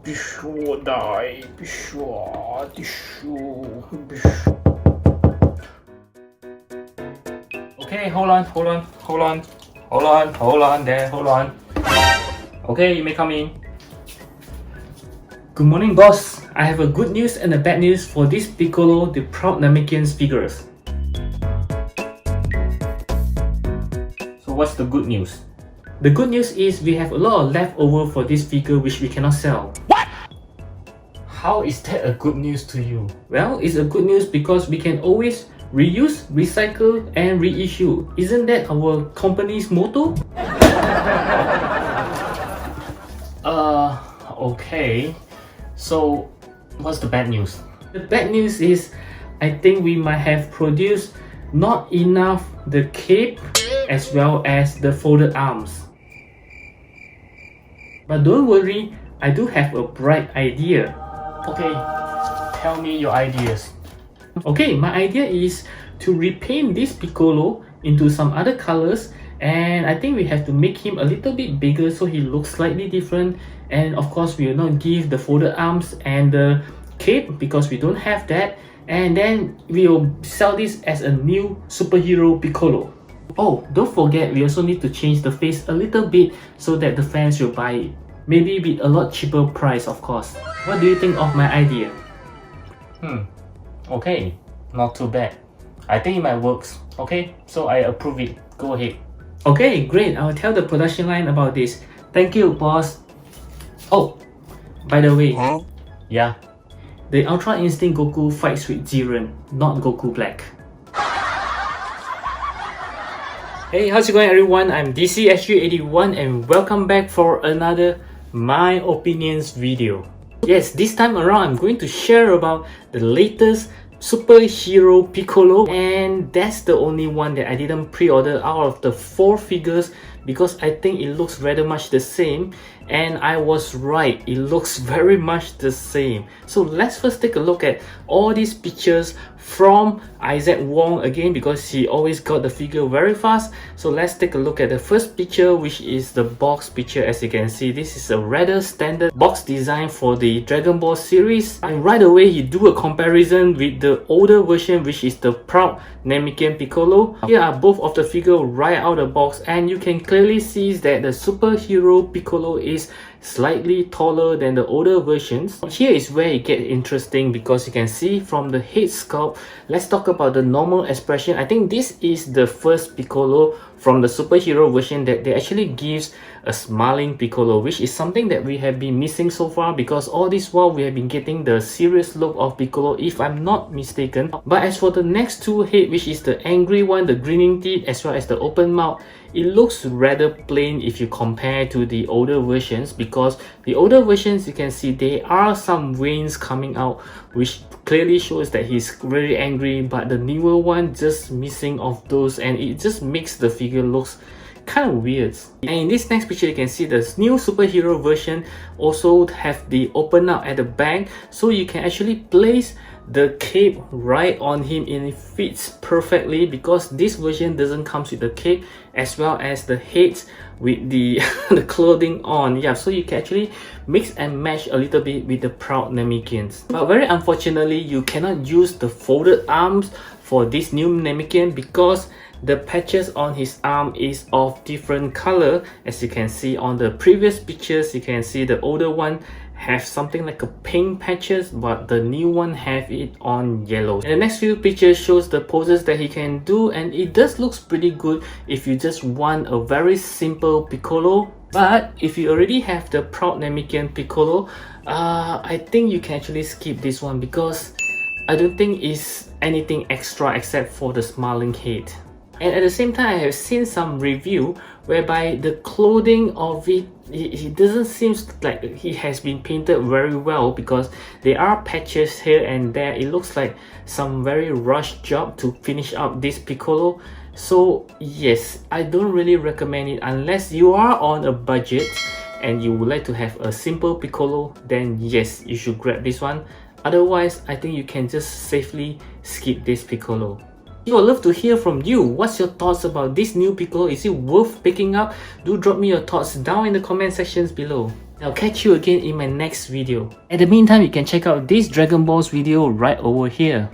Piccolo die. Piccolo. Okay, hold on. Okay, you may come in. Good morning, boss. I have a good news and a bad news for this Piccolo, the proud Namekian's figures. So what's the good news? The good news is we have a lot of leftover for this figure which we cannot sell. What? How is that a good news to you? Well, it's a good news because we can always reuse, recycle, and reissue. Isn't that our company's motto? Okay. So, what's the bad news? The bad news is, I think we might have produced not enough the cape as well as the folded arms. But don't worry, I do have a bright idea. Okay, tell me your ideas. Okay, my idea is to repaint this Piccolo into some other colors, and I think we have to make him a little bit bigger so he looks slightly different. And of course, we will not give the folded arms and the cape because we don't have that. And then we will sell this as a new superhero Piccolo. Oh, don't forget, we also need to change the face a little bit so that the fans will buy it. Maybe with a lot cheaper price, of course. What do you think of my idea? Okay, not too bad. I think it might work. Okay, so I approve it. Go ahead. Okay, great. I'll tell the production line about this. Thank you, boss. Oh, by the way, yeah, the Ultra Instinct Goku fights with Jiren, not Goku Black. Hey, how's it going, everyone? I'm DCSG81 and welcome back for another My Opinions video. Yes, this time around I'm going to share about the latest superhero Piccolo, and that's the only one that I didn't pre-order out of the 4 figures because I think it looks rather much the same, and I was right, it looks very much the same. So let's first take a look at all these pictures from Isaac Wong again because he always got the figure very fast. So let's take a look at the first picture, which is the box picture. As you can see, this is a rather standard box design for the Dragon Ball series, and right away he do a comparison with the older version, which is the proud Namekian Piccolo. Here are both of the figure right out of the box, and you can clearly see that the superhero Piccolo is slightly taller than the older versions. Here is where it gets interesting because you can see from the head sculpt. Let's talk about the normal expression. I think this is the first Piccolo from the superhero version that they actually gives a smiling Piccolo, which is something that we have been missing so far because all this while we have been getting the serious look of Piccolo, if I'm not mistaken. But as for the next two head, which is the angry one, the grinning teeth, as well as the open mouth, it looks rather plain if you compare to the older versions, because the older versions you can see there are some veins coming out which clearly shows that he's very angry, but the newer one just missing of those, and it just makes the figure looks kind of weird. And in this next picture you can see the new superhero version also have the open up at the back, so you can actually place the cape right on him and it fits perfectly because this version doesn't come with the cape as well as the head with the the clothing on. Yeah, so you can actually mix and match a little bit with the proud Namekians. But very unfortunately, you cannot use the folded arms for this new Namekian because the patches on his arm is of different color. As you can see on the previous pictures, you can see the older one have something like a pink patches, but the new one have it on yellow. And the next few pictures shows the poses that he can do, and it does looks pretty good if you just want a very simple Piccolo. But if you already have the proud Namekian Piccolo, I think you can actually skip this one because I don't think it's anything extra except for the smiling head. And at the same time, I have seen some review whereby the clothing of it doesn't seem like he has been painted very well because there are patches here and there. It looks like some very rushed job to finish up this Piccolo. So yes, I don't really recommend it unless you are on a budget and you would like to have a simple Piccolo. Then yes, you should grab this one. Otherwise, I think you can just safely skip this Piccolo. I would love to hear from you. What's your thoughts about this new Piccolo? Is it worth picking up? Do drop me your thoughts down in the comment sections below. I'll catch you again in my next video. At the meantime, you can check out this Dragon Balls video right over here.